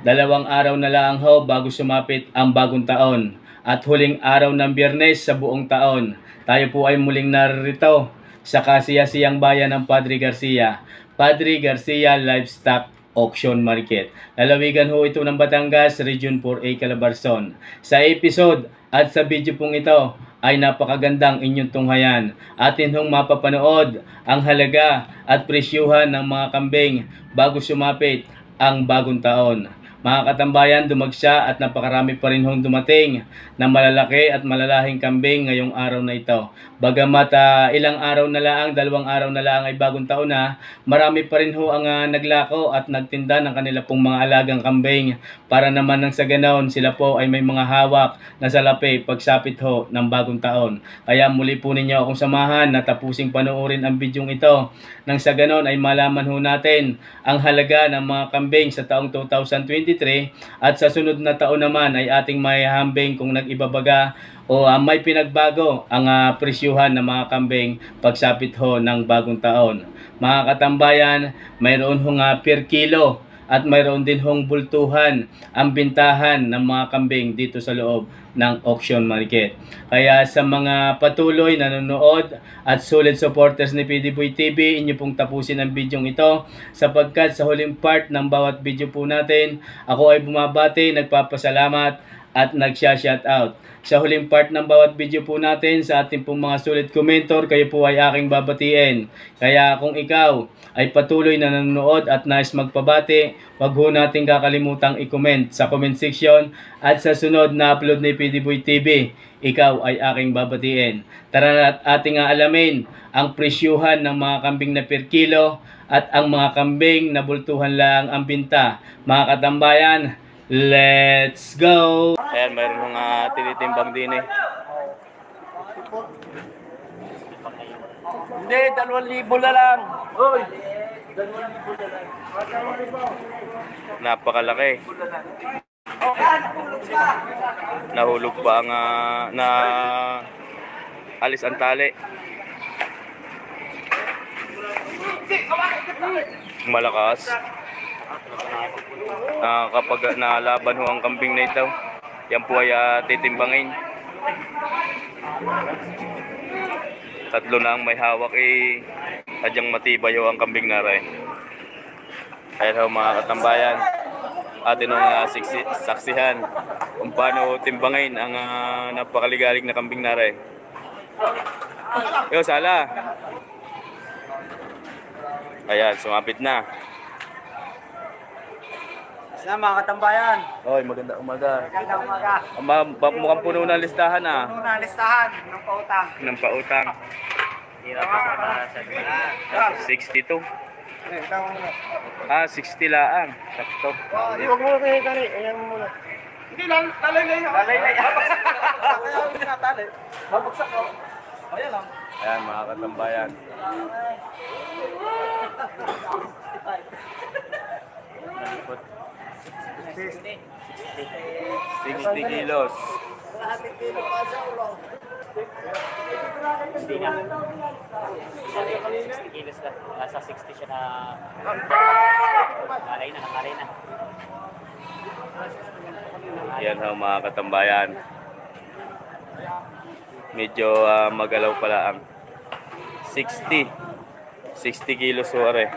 Dalawang araw na lang ho bago sumapit ang bagong taon at huling araw ng Biyernes sa buong taon. Tayo po ay muling naririto sa kasiyasiyang bayan ng Padre Garcia. Padre Garcia Livestock Auction Market. Lalawigan ho ito ng Batangas, Region 4A, Calabarzon. Sa episode at sa video pong ito ay napakagandang inyong tunghayan. Atin hong mapapanood ang halaga at presyuhan ng mga kambing bago sumapit ang bagong taon. Mga katambayan, dumagsa at napakarami pa rin hong dumating na malalaki at malalahing kambing ngayong araw na ito. Bagamat ilang araw na lang, 2 araw na lang ay bagong taon na, marami pa rin ho ang naglako at nagtinda ng kanila pong mga alagang kambing para naman nang sa ganoon sila po ay may mga hawak na salapi pagsapit ho ng bagong taon. Kaya muli po ninyo akong samahan na tapusing panoorin ang bidyong ito. Nang sa ganoon ay malaman ho natin ang halaga ng mga kambing sa taong 2023 at sa sunod na taon naman ay ating maihambing kung nag-ibabaga o may pinagbago ang presyuhan ng mga kambing pagsapit ho ng bagong taon. Mga katambayan, mayroon hong per kilo at mayroon din hong bultuhan ang bintahan ng mga kambing dito sa loob ng auction market. Kaya sa mga patuloy na nanonood at solid supporters ni PDBoy TV, inyo pong tapusin ang bidyong ito sapagkat sa huling part ng bawat video po natin, ako ay bumabati, nagpapasalamat at nagsha-shoutout. Sa huling part ng bawat video po natin sa ating pong mga solid commentor, kayo po ay aking babatiin. Kaya kung ikaw ay patuloy na nanonood at nais magpabati, wag ho natin kakalimutang i-comment sa comment section at sa sunod na upload ni PDBoy TV, ikaw ay aking babatiin. Tara at ating alamin ang presyuhan ng mga kambing na per kilo at ang mga kambing na bultuhan lang ang binta. Mga katambayan, let's go! Ayan, mayroon ng tinitimbang din eh. Hindi, 2,000 na lang. Uy, 2,000 na lang. Napakalaki. Nahulog pa ang na alis ang tali. Malakas. Kapag nalaban ho ang kambing na ito, yan po ay titimbangin. 3 na ang may hawak sadyang matibay ho ang kambing na rin. Kaya ho mga katambayan, atin ang saksihan kung paano timbangin ang napakaligalig na kambing na rin. Yo, sala! Ayan, sumapit na. Sa mga katambayan. Oy, maganda umaga. Magandang umaga. Mukhang puno ng listahan Puno na listahan ng pautang. ng pautang. Hirap pa sa 62. 60 laang. Sakto. Huwag mo kayo tali. Ayan mo muna. Hindi lang, talay na yun. Talay na yan. Kaya hindi na tali. Mabagsak ko. Ayan lang. Ayan mga katambayan. Nalipot. 60 kilos. Kalahating kilo pa sa ulo. Hindi na. 60 kilos na. Nasa 60 siya na. Nalay na. Yan ho mga katambayan. Medyo magalaw pala ang 60 kilos wari.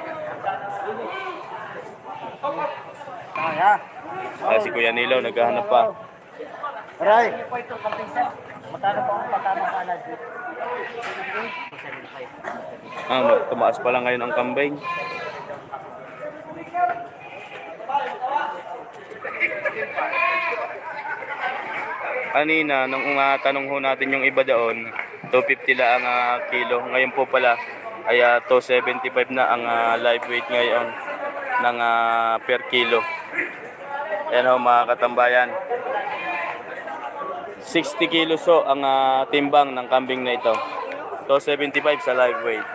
Si Kuya Nilo naghahanap pa. Aray. Magkano po ang pagkama sa alad? Tumaas pa lang ngayon ang kambing. Kanina, nung tanong ho natin yung iba doon, 250 lang ang kilo. Ngayon po pala ay 275 na ang live weight ngayon ng per kilo. Ayan ho mga katambayan. 60 kilos ho ang timbang ng kambing na ito. 275 sa live weight.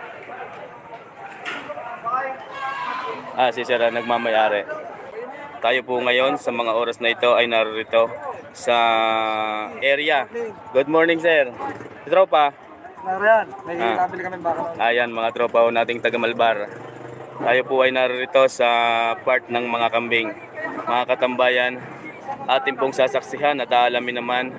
Si Sir nagmamayari. Tayo po ngayon sa mga oras na ito ay narito sa area. Good morning, Sir. Tropa. Nariyan, may nabili kami baka. Ayan, mga tropa ho nating taga Malbar. Tayo po ay narito sa part ng mga kambing. mga katambayan, atin pong sasaksihan at aalamin naman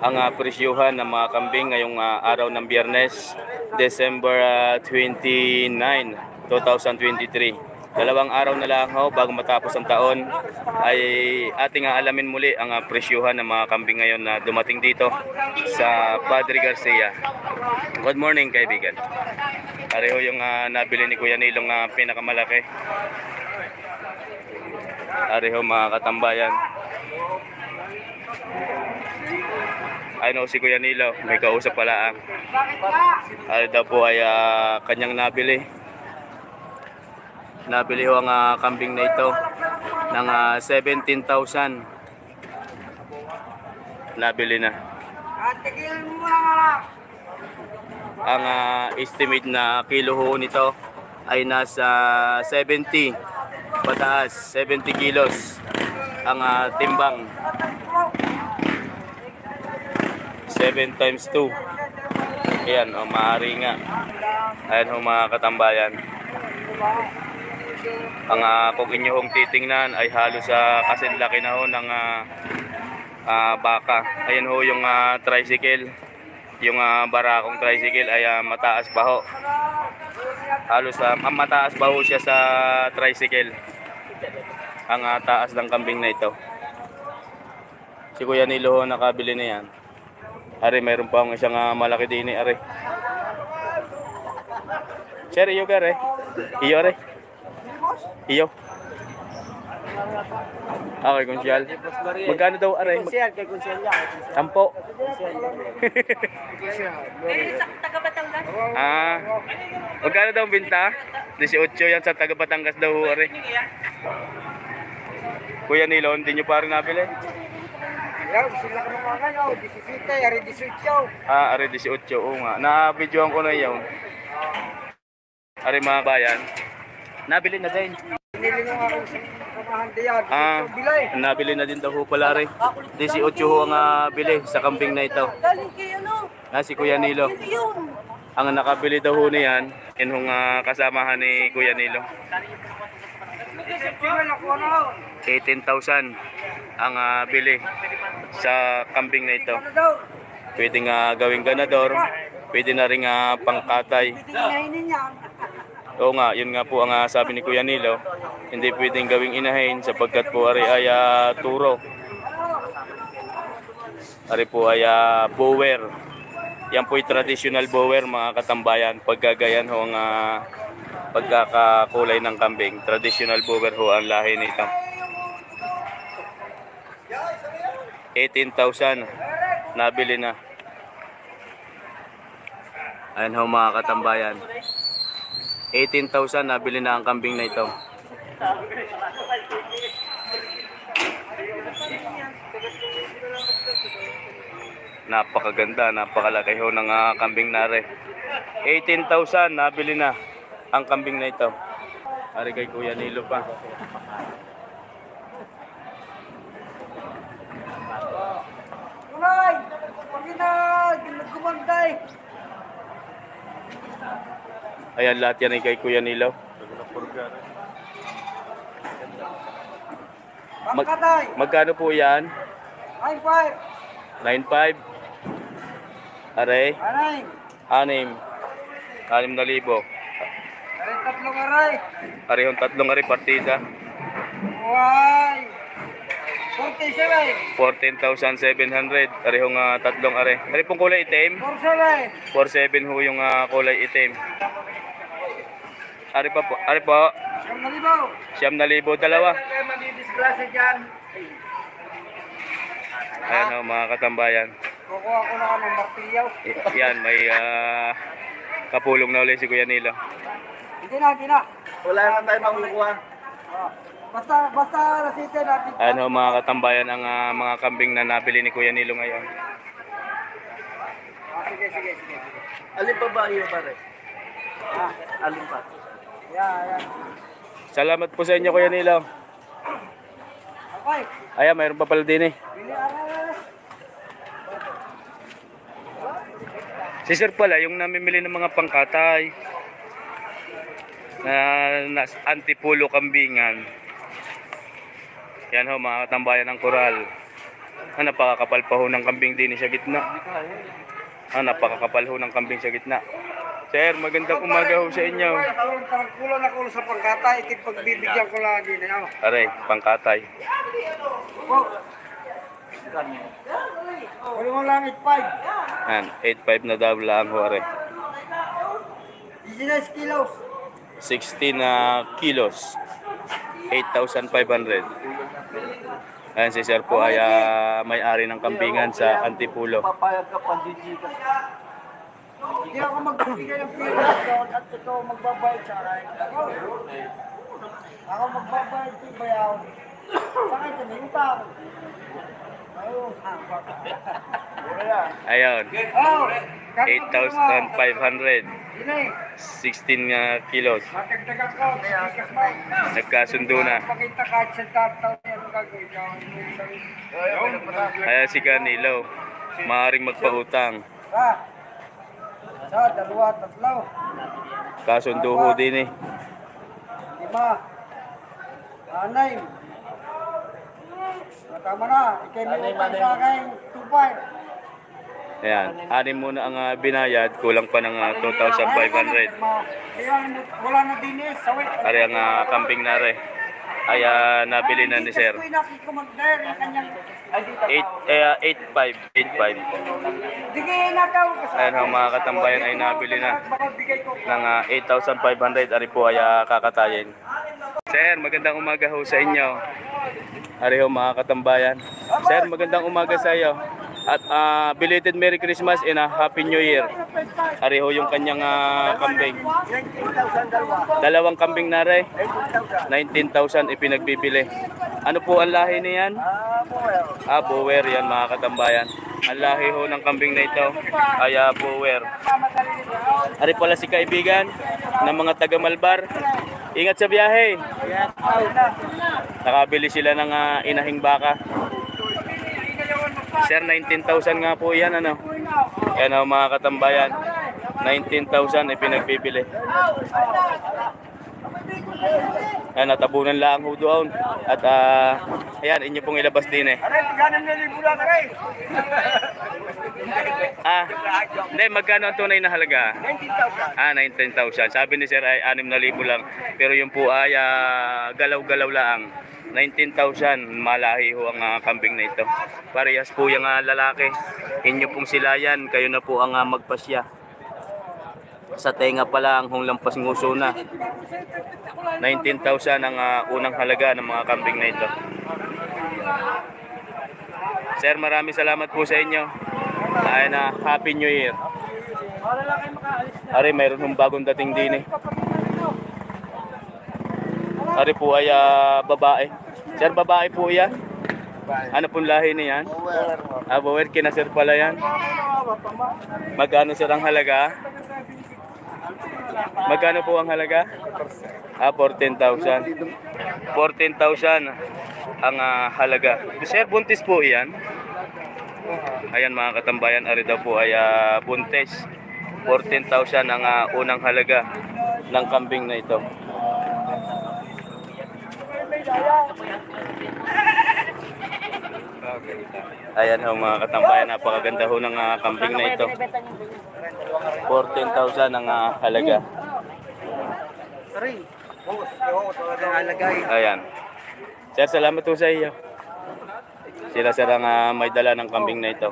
ang presyuhan ng mga kambing ngayong araw ng Biyernes, December 29, 2023. Dalawang araw na lang bago matapos ang taon ay ating aalamin muli ang presyuhan ng mga kambing ngayon na dumating dito sa Padre Garcia. Good morning kaibigan. Pareho yung nabili ni Kuya Nilong pinakamalaki. Pareho mga katambayan. Ay no, si Kuya Nilo, may kausap pala ay daw po ay kanyang nabili. Nabili ho ang kambing na ito ng 17,000. Nabili na. Ang estimate na kilo ho nito ay nasa 70 pataas, 70 kilos ang timbang. 7 times 2. Ayan, maaari nga. Ayan ho mga katambayan. Ang kung inyong titingnan ay halos kasinlaki na ho ng baka. Ayan ho yung tricycle. Yung barakong tricycle ay mataas pa ho. Halos mataas pa ho siya sa tricycle. Ang taas ng kambing na ito. Si Kuya Nilo ho nakabili na yan. Ari, mayroon pa akong isang malaki din ari. Sir, iyo ka re? Iyo re? Iyo. Okay, konsyal. Magkano daw aray? Konsyal, kay konsyal yan. Sampo. Magkano daw ang binta? 18 yan sa taga Batangas daw aray. Kuya Nilo, hindi nyo pa rin nabili? Yaw, sila ka naman kayo. 17, ari 18. Ari 18. Oo nga. Na-videoan ko na yun. Ari mga bayan. Nabili na din. Pinili mo nga kung samahan diyan. Bilay. Nabili na din daw ho pala rin. 18 ho ang bili sa kambing na ito. Galing kayo, no? Si Kuya Nilo. Ang nakabili daw ho niyan, yun hong kasamahan ni Kuya Nilo. 18,000 ang bili sa kambing na ito. Pwede nga gawing ganador, pwede na rin pangkatay. Oo nga, yun nga po ang sabi ni Kuya Nilo. Hindi pwedeng gawing inahin sapagkat po ari ay turo. Ari po ay bower. Yan po ay traditional bower mga katambayan. Pagkagayan ho ang pagkakakulay ng kambing. Traditional bower ho ang lahi nito. 18,000 nabili na. Ayan ho mga katambayan. 18,000 nabili na ang kambing na ito. Napakaganda, napakalaki ho ng kambing nare. 18,000 nabili na ang kambing na ito. Ari kay Kuya Nilo pa. Kulay! Panginoon! Nagkumanday! Ayan, lahat yan ay kay Kuya Nilo. Magkano po yan? 9.5. 9.5. Aray? Aray! 6,000. Aray, tatlong aray. Arehong tatlong aray partida. Why? 47. 14,700. Arehong tatlong aray. Aray pong kulay itim? 47. 4,700 ho yung kulay itim. Ari pa po. Ari po. 9,000 dalawa. Kaya madidisgrasya dyan. Ayan ho mga katambayan. Kukuha ko na ng martilyaw. Yan, may kapulong na ulit si Kuya Nilo. Hindi na. Wala na tayo makukuha. Basta nasita natin. Ayan ho mga katambayan ang mga kambing na nabili ni Kuya Nilo ngayon. Sige. Alin pa ba iyo pare? Alin pa? Yan. Salamat po sa inyo Kuya Nilo. Okay. Ayan, mayroon pa pala din eh. Si Sir pala, yung namimili ng mga pangkatay na antipulo kambingan. Yan ho, mga katambayan ng koral. Napakakapal pa ho ng kambing din sa gitna. Napakakapal ho ng kambing sa gitna. Sir, magandang umaga ho sa inyo. Kulang ako sa pangkatay, pagbibigyan ko lagi na. Aray, pangkatay. Wala mo lang 8.5. Yan, 8.5 na daw lang ho, aray. 16 kilos. 16 kilos. 8,500. Ayan si Sir po ay may-ari ng kambingan sa Antipulo. Papayag ka pa, Gigi. Hindi ako magbibigay ng pila doon at ito magbabayad sa akin. Ako magbabayad sa bayaw. Sa akin, ito yung tao. Ayun, Oh, 8,500. Ini, 16 kilos. matagdagan ko. Ikas mo. Nagkasundo na. Pakita kahit sa tataw niya ang gagawin. Ayan si Canelo. Maaaring magpautang. Sa, dalawa, tatlo. Kasundo ho din eh. 5. 6. Tama na. Ikay may utang sa akin. 2.5. Ayan, 6 muna ang binayad. Kulang pa ng 2,500. Wala na din eh. Sawit. Ari ang kambing na re. Ay nabili na ni Sir. 8.5. 8.5. Bigay na daw. Ayan ang mga katambayan ay nabili na ng 8,500. Ari po ay kakatayin. Sir, magandang umaga ho sa inyo. Ari ho mga katambayan. Sir, magandang umaga sa iyo. At belated Merry Christmas and Happy New Year. Ari ho yung kanyang kambing. 2 kambing na re. 19,000 ipinagbibili. Ano po ang lahi niyan? Bower yan mga katambayan. Ang lahi ho ng kambing na ito ay Bower. Ari pala si kaibigan ng mga taga Malbar. Ingat sa biyahe. Nakabili sila ng inahing baka. Sir, 19,000 nga po yan, ano? Yan ang mga katambayan. 19,000 ay pinagbibili. Ayan, natabunan lang ho doon. At ayan, inyo pong ilabas din eh. Hindi, magkano ang tunay na halaga? 19,000. Sabi ni Sir ay 6,000 lang. Pero yung po ay galaw-galaw lang. 19,000, malahi ho ang kambing na ito. Parehas po yung lalaki. Inyo pong silayan, kayo na po ang magpasya. Sa tenga pa lang, hong lampas nguso na. 19,000 ang unang halaga ng mga kambing na ito. Sir, maraming salamat po sa inyo. Ay na Happy New Year. Ari, mayroon hong bagong dating din eh. Ari po ay babae. Sir, babae po yan. Ano pong lahi niyan? Bower, kina Sir pala yan. Magkano Sir ang halaga? Magkano po ang halaga? 14,000. 14,000 ang halaga. Sir, buntis po yan. Ayan mga katambayan, ari daw po ay buntis. 14,000 ang unang halaga ng kambing na ito. Ayan ho mga katambayan, napakaganda ho ng kambing na ito. 14,000 ang halaga. Ayan. Sir, salamat po sa iyo. Sila Sir ang may dala ng kambing na ito.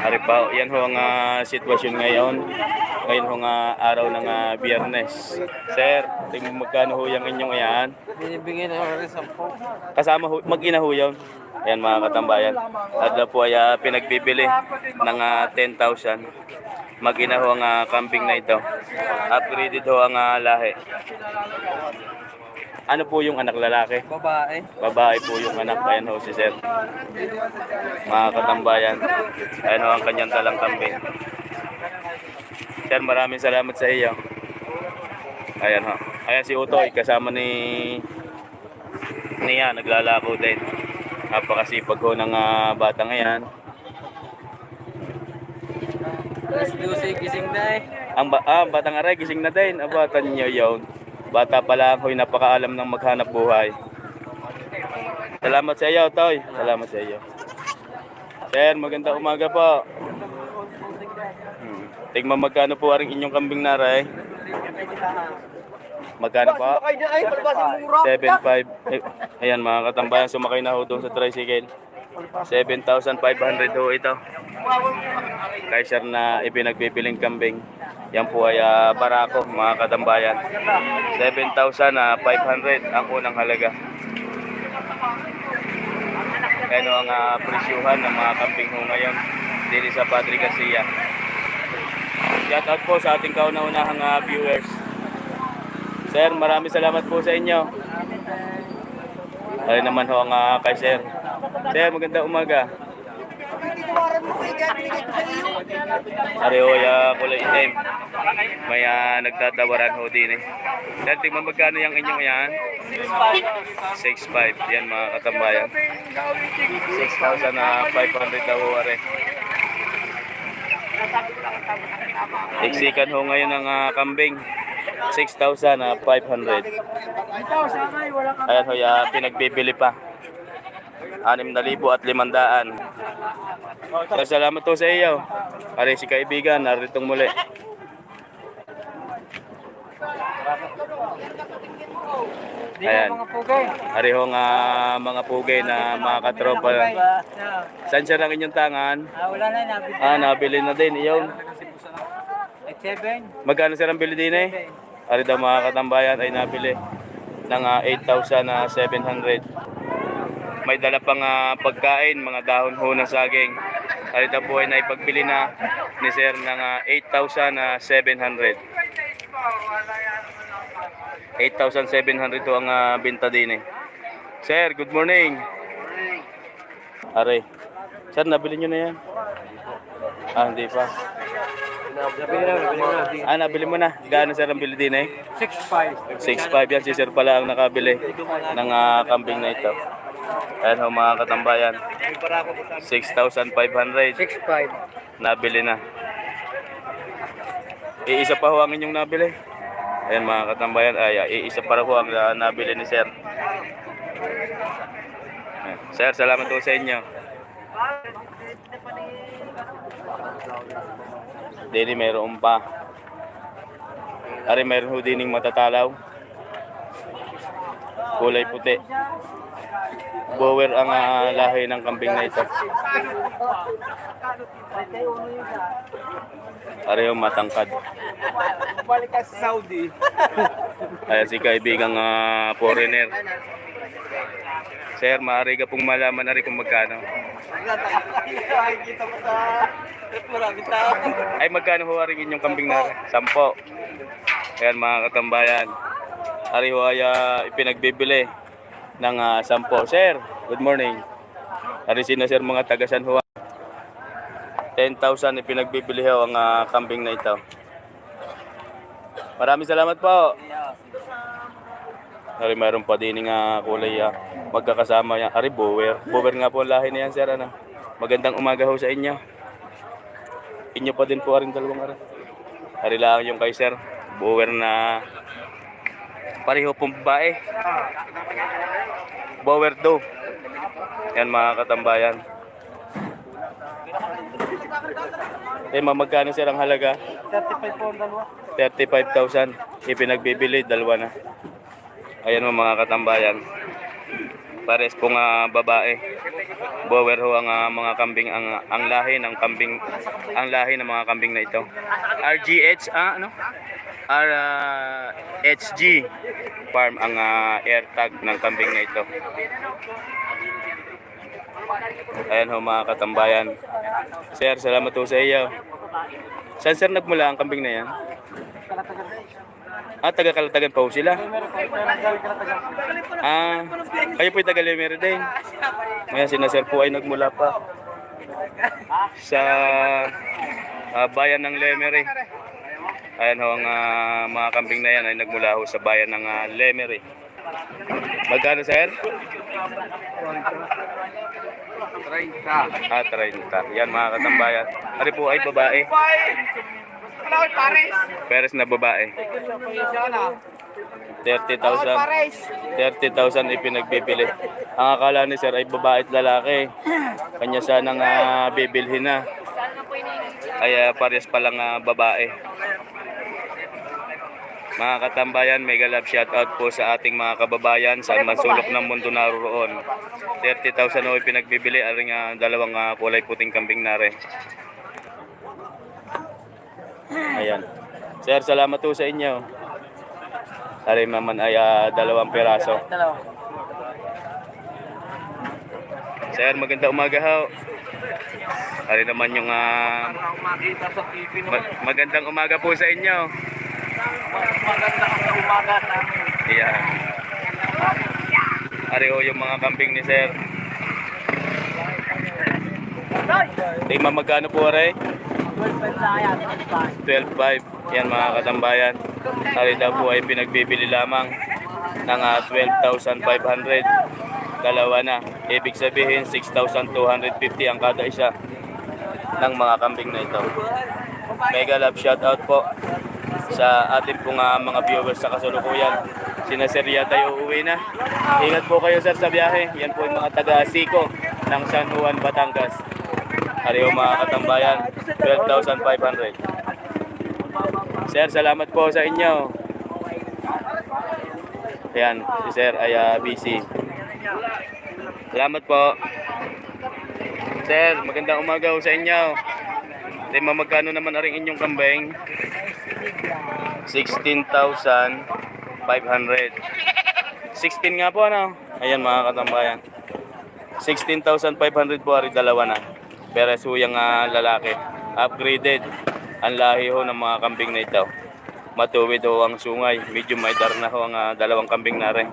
Ari pa, yan ho ang sitwasyon ngayon. Ngayon ho nga araw ng Biyernes. Sir, tingnan magkano ho yung inyong ayan? Binibigay na yung 10. Kasama ho, mag-ina ho yun. Ayan mga katambayan. At po ay pinagbibili ng 10,000. Mag-ina ho ang kambing na ito. Upgraded ho ang lahi. Ano po yung anak lalaki? Babae. Babae po yung anak. Ayan ho si Sir. Mga katambayan. Ayan ho ang kanyang dalang kambing. Sir, maraming salamat sa iyo. Ayan ho. Ayan si Utoy. Kasama niya. Naglalako din. Napakasipag ho ng bata ngayon. Alas 12, gising na eh. Ang batang aray, gising na din. Abatan niyo yun. Bata pa lang ho'y napakaalam ng maghanap buhay. Salamat sa iyo, Toy. Salamat sa iyo. Sir, magandang umaga po. Tingnan magkano po ang inyong kambing naray. Magkano po? 7.5. Ayan mga katambayan, sumakay na ho doon sa tricycle. 7,500 ho ito. Kay sir na ipinagpipiling kambing. Yan po ay barako mga katambayan. 7,500 ang unang halaga. Kaya ang presyuhan ng mga kambing ho ngayon dito sa Padre Garcia. Shout out po sa ating kauna-unahang viewers. Sir, maraming salamat po sa inyo. Ay naman ho ang kay sir. Sir, magandang umaga. Areho ya kulay itim. May nagtatawaran ho din eh. Sir, tingnan magkano yung inyong yan? 6.5. Yan mga katambayan. 6,500 daw ho are. Iksikan ho ngayon ang kambing. 6,500. Ayan ho ya, pinagbibili pa. 6,500. So, salamat po sa iyo. Ari si kaibigan, naritong muli. Ayan. Ari ho nga mga pugay na mga katropa. Saan siya ng inyong tangan? Wala na, nabili. Nabili na din. Iyon. 7. Magkano sir ang bili din eh? Ari daw mga katambayan ay nabili ng 8,700. May dala pang pagkain, mga dahon ho ng saging. Ari daw po ay naipagbili na ni sir ng 8,700. 8,700 to ang binta din eh. Sir, good morning. Ari. Sir, nabili nyo na yan? Hindi pa. Nabili mo na. Gaano sir ang bili din eh? 6.5. 6.5 yan. Si sir pala ang nakabili ng kambing na ito. Ayan ho mga katambayan. 6,500. 6.5. Nabili na. Iisa pa ho ang inyong nabili. Ayan mga katambayan. Iisa pa ho ang nabili ni sir. Ayan. Sir, salamat po sa inyo. Dini mayroon pa. Ari mayroon ho dining matatalaw. Kulay puti. Bower ang lahi ng kambing na ito. Ari ho matangkad. Balik ka sa Saudi. Ayan si kaibigang foreigner. Sir, maaari ka pong malaman na rin kung magkano. Nakikita mo sa maraming tao. Ay magkano ho rin inyong kambing na rin? 10. Ayan mga katambayan. Ari ho ay ipinagbibili ng 10. Sir, good morning. Ari sina sir mga taga San Juan. 10,000 ipinagbibili ho ang kambing na ito. Maraming salamat po. Ari mayroon pa din nga kulay magkakasama yan. Ari bower. Bower nga po lahi na yan sir. Ano? Magandang umaga ho sa inyo. Inyo pa din po rin dalawang ari. Ari lang yung kay sir. Bower na pareho pong babae. Bower do. Yan mga katambayan. Magkano sir ang halaga? 35 po ang dalawa. 35,000. Ipinagbibili, dalawa na. Ayan mo mga katambayan. Pares pong babae. Bower ho ang mga kambing, ang lahi ng kambing, ang lahi ng mga kambing na ito. RGH ano? HG farm ang air tag ng kambing na ito. Ayan ho mga katambayan. Sir, salamat po sa iyo. Saan sir nagmula ang kambing na yan? Taga Kalatagan pa ho sila. Kayo po'y taga Lemery din. Ngayon sina sir po ay nagmula pa sa bayan ng Lemery. Ayan ho ang mga kambing na yan ay nagmula ho sa bayan ng Lemery. Magkano sir? 30. 30. Yan mga katambayan. Ari po ay babae. Pares na babae. 30,000 ipinagbibili. Ang akala ni sir ay babae at lalaki. Kanya sanang bibilhin na. Kaya pares pa lang babae. Mga katambayan, mega love shoutout po sa ating mga kababayan saan man sulok ng mundo naroon. 30,000 o ipinagbibili aring dalawang kulay puting kambing na rin. Ayan. Sir, salamat po sa inyo. Ari naman ay 2 piraso. Sir, magandang umaga ho. Ari naman yung magandang umaga po sa inyo. Magandang umaga sa amin. Yeah. Ari ho yung mga kambing ni sir. Tingma magkano po aray? 12,500. Yan mga katambayan. Ari daw po ay pinagbibili lamang ng 12,500. Dalawa na. Ibig sabihin 6,250 ang kada isa ng mga kambing na ito. Mega love shoutout po sa ating pong mga viewers sa kasalukuyan. Sina Sir Yata uuwi na. Ingat po kayo sir sa biyahe. Yan po yung mga taga Sico ng San Juan, Batangas. Ariyo mga katambayan, 12,500. Sir, salamat po sa inyo. Ayan, si Sir ay busy. Salamat po. Sir, magandang umaga sa inyo. Tima, magkano naman aring inyong kambing? 16,500. 16 nga po ano? Ayan mga katambayan. 16,500 po ari dalawa na. Pero suyang lalaki. Upgraded ang lahi ho ng mga kambing na ito. Matuwid ho ang sungay. Medyo may dar na ho ang dalawang kambing na rin.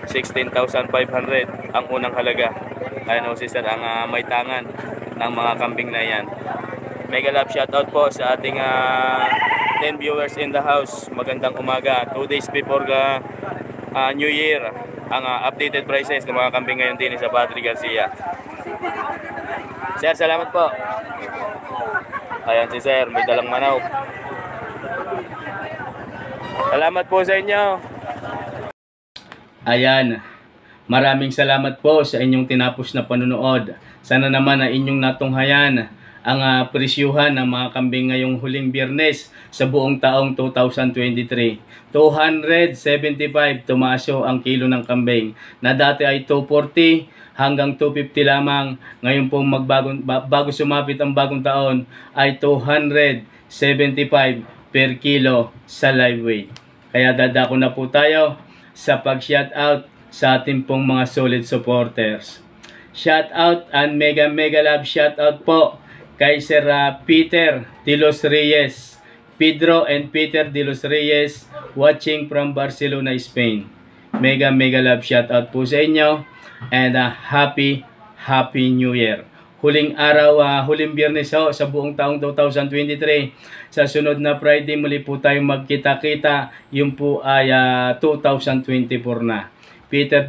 16,500 ang unang halaga. Ayan ho si sir ang may tangan ng mga kambing na yan. Mega love shoutout po sa ating 10 viewers in the house. Magandang umaga. 2 days before New Year. Ang updated prices ng mga kambing ngayon din sa Padre Garcia. Sir, salamat po. Ayan si sir, may dalang manok. Salamat po sa inyo. Ayan. Maraming salamat po sa inyong tinapos na panunood. Sana naman na inyong natunghayan ang presyuhan ng mga kambing ngayong huling Biyernes sa buong taong 2023. 275 tumaso ang kilo ng kambing na dati ay 240 hanggang 250 lamang. Ngayon po bago sumapit ang bagong taon ay 275 per kilo sa live weight. Kaya dadako na po tayo sa pag-shoutout sa ating pong mga solid supporters. Shoutout and mega love shoutout po kay Sir Peter de los Reyes. Pedro and Peter de los Reyes watching from Barcelona, Spain. Mega love shoutout po sa inyo and happy New Year. Huling araw, huling Biyernes ho sa buong taong 2023. Sa sunod na Friday muli po tayong magkita-kita. Yun po ay 2024 na. Peter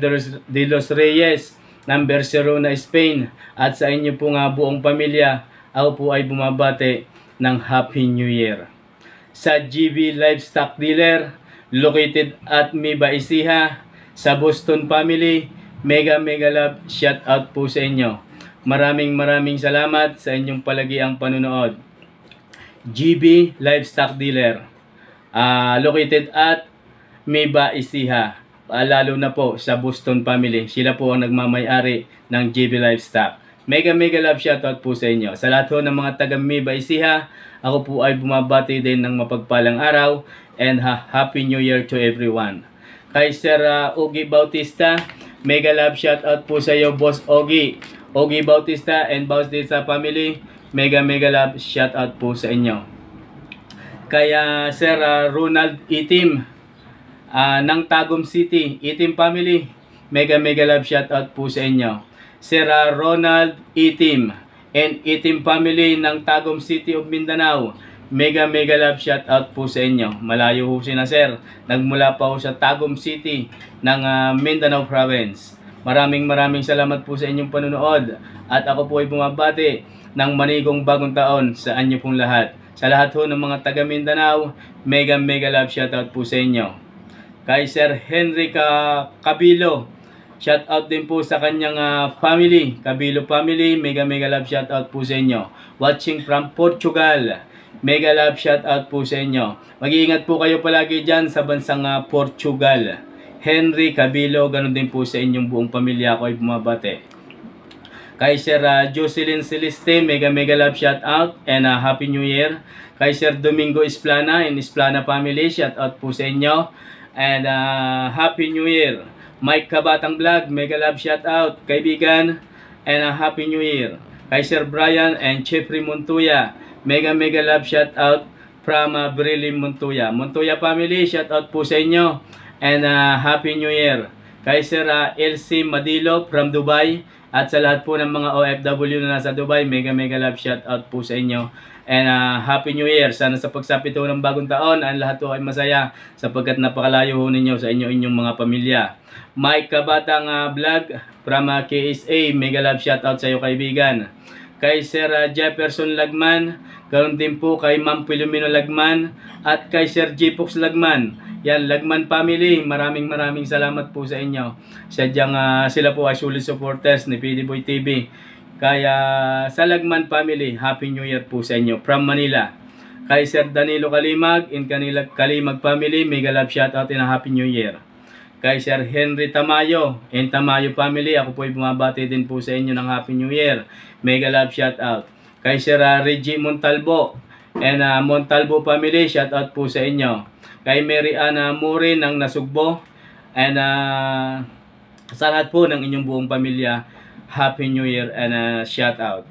de los Reyes ng Barcelona, Spain. At sa inyo po buong pamilya, ako po ay bumabati ng Happy New Year. Sa GB Livestock Dealer, located at Miba Ecija, sa Boston family, mega love shout out po sa inyo. Maraming salamat sa inyong palagiang panunood. GB Livestock Dealer, located at Miba Ecija, lalo na po sa Boston family. Sila po ang nagmamay-ari ng GB Livestock. Mega love shoutout po sa inyo. Sa lahat ng mga taga Miba Ecija, ako po ay bumabati din ng mapagpalang araw and Happy New Year to everyone. Kay Sir Ogie Bautista, mega love shoutout po sa iyo, Boss Ogie. Ogie Bautista and Bautista family, mega love shoutout po sa inyo. Kaya Sir Ronald Itim ng Tagum City, Itim family, mega love shoutout po sa inyo. Sir Ronald Itim and Itim family ng Tagum City of Mindanao, mega love shoutout po sa inyo. Malayo ho sina sir, nagmula pa ho sa Tagum City ng Mindanao Province. Maraming salamat po sa inyong panunood at ako po ay bumabati ng manigong bagong taon sa inyo pong lahat. Sa lahat ho ng mga taga Mindanao, mega love shoutout po sa inyo. Kay Sir Henry Cabilo, shoutout din po sa kanyang family, Cabilo family, mega love shoutout po sa inyo. Watching from Portugal, mega love shoutout po sa inyo. Mag-iingat po kayo palagi dyan sa bansang Portugal. Henry Cabilo, ganun din po sa inyong buong pamilya ko ay bumabate. Kay Sir Jocelyn Celeste, mega love shoutout and Happy New Year. Kay Sir Domingo Esplana and Esplana family, shoutout po sa inyo and Happy New Year. Mike Kabatang Vlog, mega love shoutout kaibigan and Happy New Year. Kay Sir Brian and Jeffrey Montoya, mega love shoutout from Brillim Montoya. Montoya family, shoutout po sa inyo and Happy New Year. Kay Sir LC Madilo from Dubai. At sa lahat po ng mga OFW na nasa Dubai, mega love shoutout po sa inyo. And Happy New Year. Sana sa pagsapit ho ng bagong taon, ang lahat po ay masaya sapagkat napakalayo ho ninyo sa inyong mga pamilya. Mike Kabatang Vlog from KSA, mega love shoutout sa iyo kaibigan. Kay Sir Jefferson Lagman, ganoon din po kay Ma'am Filomeno Lagman at kay Sir Jipox Lagman. Yan, Lagman family, maraming salamat po sa inyo. Sadyang sila po ay solid supporters ni PD Boy TV. Kaya sa Lagman family, Happy New Year po sa inyo from Manila. Kay Sir Danilo Kalimag in Kalimag family, mega love shoutout and Happy New Year. Kay Sir Henry Tamayo in Tamayo family, ako po ay bumabati din po sa inyo ng Happy New Year. Mega love shoutout. Kay Sir Reggie Montalbo and Montalbo family, shoutout po sa inyo. Kay Mary Ana Mure ng Nasugbo and sa lahat po ng inyong buong pamilya, Happy New Year and shoutout.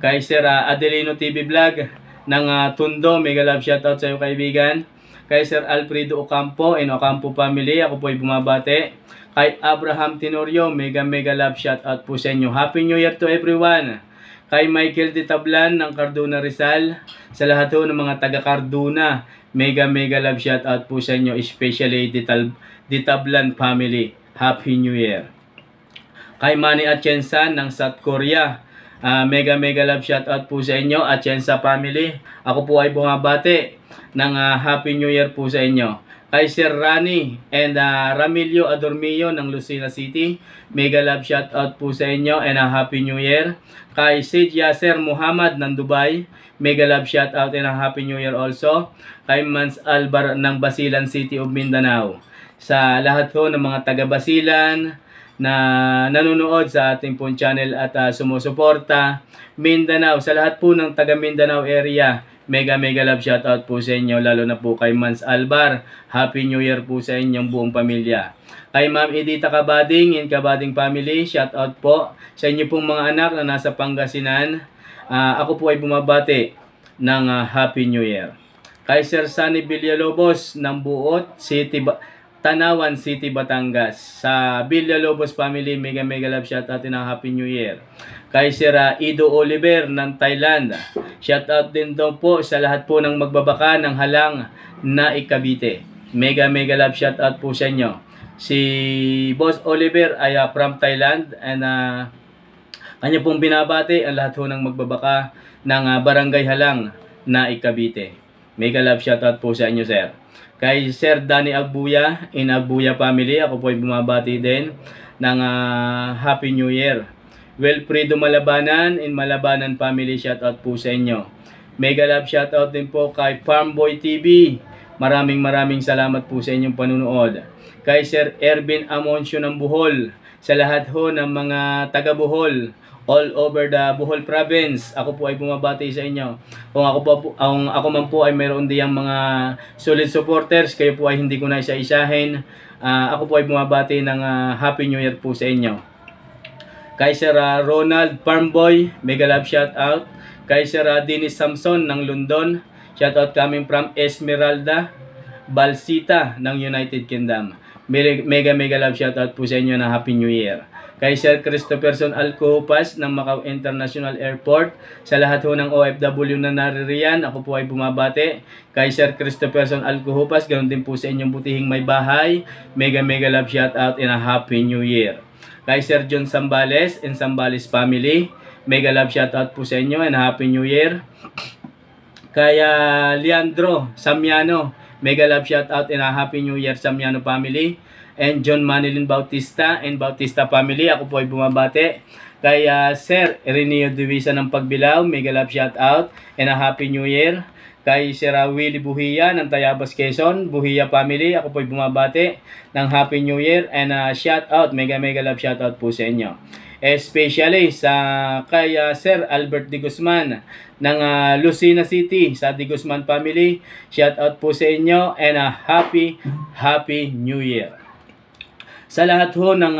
Kay Sir Adelino TV Vlog ng Tondo, mega love shoutout sa iyo kaibigan. Kay Sir Alfredo Ocampo and Ocampo family, ako po ay bumabate. Kay Abraham Tenorio, mega love shoutout po sa inyo. Happy New Year to everyone. Kay Michael Ditablan ng Cardona Rizal, sa lahat po ng mga taga Cardona, mega love shoutout po sa inyo, especially Ditablan family. Happy New Year. Kay Manny Atienza ng South Korea, mega love shoutout po sa inyo, Atienza family. Ako po ay bumabate ng Happy New Year po sa inyo. Kay Sir Rani and Ramilio Adormillo ng Lucena City, mega love shoutout po sa inyo and Happy New Year. Kay Sid Yasser Muhammad ng Dubai, mega love shoutout and Happy New Year also. Kay Mans Albar ng Basilan City of Mindanao. Sa lahat po ng mga taga Basilan na nanonood sa ating pong channel at sumusuporta, Mindanao, sa lahat po ng taga Mindanao area, mega love shoutout po sa inyo, lalo na po kay Mans Albar. Happy New Year po sa inyong buong pamilya. Kay Ma'am Edita Kabading in Kabading family, shoutout po sa inyo pong mga anak na nasa Pangasinan. Ako po ay bumabati ng Happy New Year. Kay Sir Sunny Villalobos ng Buot City, Tanawan City, Batangas. Sa Villalobos family, mega love shoutout and Happy New Year. Kay Sir Ido Oliver ng Thailand, shoutout din daw po sa lahat po ng magbabaka ng halang na Cavite. Mega love shoutout po sa inyo. Si Boss Oliver ay from Thailand and kanya pong binabati ang lahat po ng magbabaka ng barangay halang na Cavite. Mega love shoutout po sa inyo, sir. Kay Sir Danny Agbuya in Agbuya family, ako po ay bumabati din ng Happy New Year. Wilfredo Malabanan in Malabanan family, shoutout po sa inyo. Mega love shoutout din po kay Farmboy TV. Maraming salamat po sa inyong panunood. Kay Sir Ervin Amoncio ng Bohol, sa lahat ho ng mga taga Bohol, all over the Bohol province, ako po ay bumabati sa inyo. Kung ako man po ay mayroon diyang mga solid supporters, kayo po ay hindi ko na isa-isahin. Ako po ay bumabati ng Happy New Year po sa inyo. Kay Sir Ronald Farmboy, mega love shoutout. Kay Sir Dennis Samson ng London, shoutout coming from Esmeralda, Balsita ng United Kingdom. Mega love shoutout po sa inyo na Happy New Year. Kay Sir Christopherson Alcopas ng Macau International Airport, sa lahat ho ng OFW na naririyan, ako po ay bumabati. Kay Sir Christopherson Alcopas, ganoon din po sa inyong butihing may bahay, mega love shoutout and a Happy New Year. Kay Sir John Sambales and Sambales family, mega love shoutout po sa inyo and Happy New Year. Kaya Leandro Samiano, mega love shout out and a happy new year Samiano family. And John Manilin Bautista and Bautista family, ako po ay bumabati. Kaya Sir Ireneo Divisa ng Pagbilao, mega love shout out and a happy new year. Kay Sir Willie Buhiya ng Tayabas Quezon, Buhiya family, ako po ay bumabati ng happy new year and a shout out, mega love shout out po sa inyo. Especially sa kay Sir Albert De Guzman ng Lucena City sa De Guzman family, shout out po sa inyo and a happy new year. Sa lahat ho ng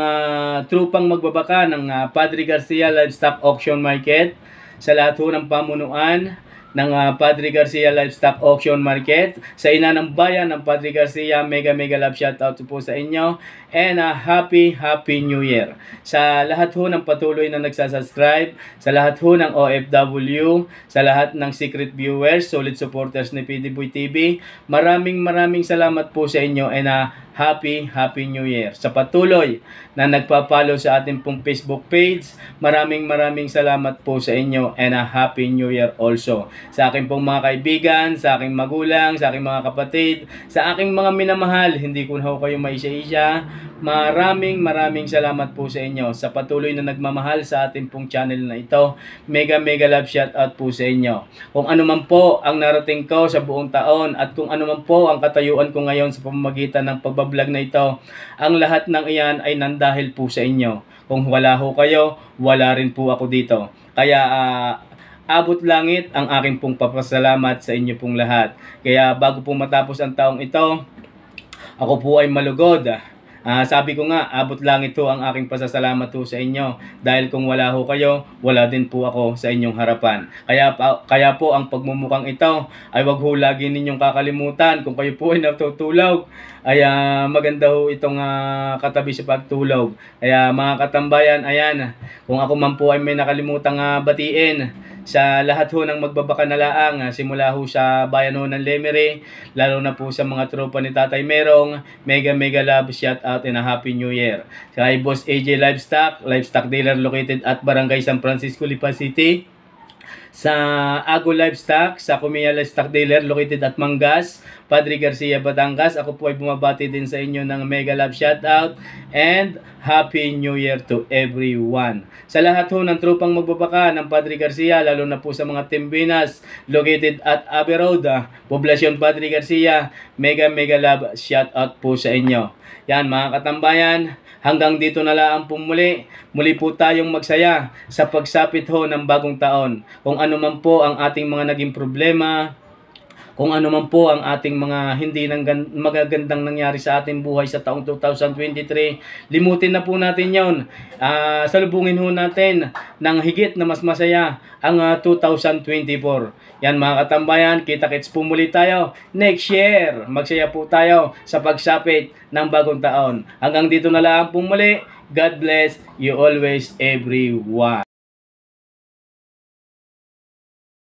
trupang magbabaka ng Padre Garcia Livestock Auction Market, sa lahat ho ng pamunuan ng Padre Garcia Livestock Auction Market, sa ina ng bayan ng Padre Garcia, mega love shout out po sa inyo and a happy new year. Sa lahat ho ng patuloy na nagsasubscribe, sa lahat ho ng OFW, sa lahat ng secret viewers, solid supporters ni PDBoy TV, maraming salamat po sa inyo and a happy new year. Sa patuloy na nagpa-follow sa ating pong Facebook page, maraming salamat po sa inyo and a happy new year also. Sa aking pong mga kaibigan, sa aking magulang, sa aking mga kapatid, sa aking mga minamahal, hindi ko na ho kayo maisa-isa, maraming salamat po sa inyo sa patuloy na nagmamahal sa ating pong channel na ito. Mega love shout out po sa inyo. Kung ano man po ang narating ko sa buong taon at kung ano man po ang katayuan ko ngayon sa pamamagitan ng pagbablog na ito, ang lahat ng iyan ay nandahil po sa inyo. Kung wala ho kayo, wala rin po ako dito. Kaya abot langit ang aking pong papasalamat sa inyo pong lahat. Kaya bago po matapos ang taong ito, ako po ay malugod. Sabi ko nga, abot langit ho ang aking pasasalamat ho sa inyo. Dahil kung wala ho kayo, wala din po ako sa inyong harapan. Kaya po ang pagmumukhang ito ay wag ho lagi ninyong kakalimutan. Kung kayo po ay natutulog, ay maganda ho itong katabi sa pagtulog. Kaya mga katambayan, ayan, kung ako man po ay may nakalimutang batiin, sa lahat ho ng magbabaka na laang, simula ho sa bayan ho ng Lemery, lalo na po sa mga tropa ni Tatay Merong, mega love shout out and a happy new year. Kay Boss AJ Livestock dealer located at Barangay San Francisco, Lipa City. Sa Ago Livestock, sa Kumiya Livestock dealer located at Mangas, Padre Garcia, Batangas. Ako po ay bumabati din sa inyo ng mega love shout out and happy new year to everyone. Sa lahat ho ng trupang magbabaka ng Padre Garcia, lalo na po sa mga Timbinas located at Abbey Road, Poblacion Padre Garcia, mega love shout out po sa inyo. Yan mga katambayan, hanggang dito na lang po muli po tayong magsaya sa pagsapit ho ng bagong taon. Kung ano man po ang ating mga naging problema, kung ano man po ang ating mga hindi magagandang nangyari sa ating buhay sa taong 2023, limutin na po natin yon. Salubungin ho natin ng higit na mas masaya ang 2024. Yan mga katambayan, kita-kits po muli tayo next year. Magsaya po tayo sa pagsapit ng bagong taon. Hanggang dito na lang po muli. God bless you always everyone.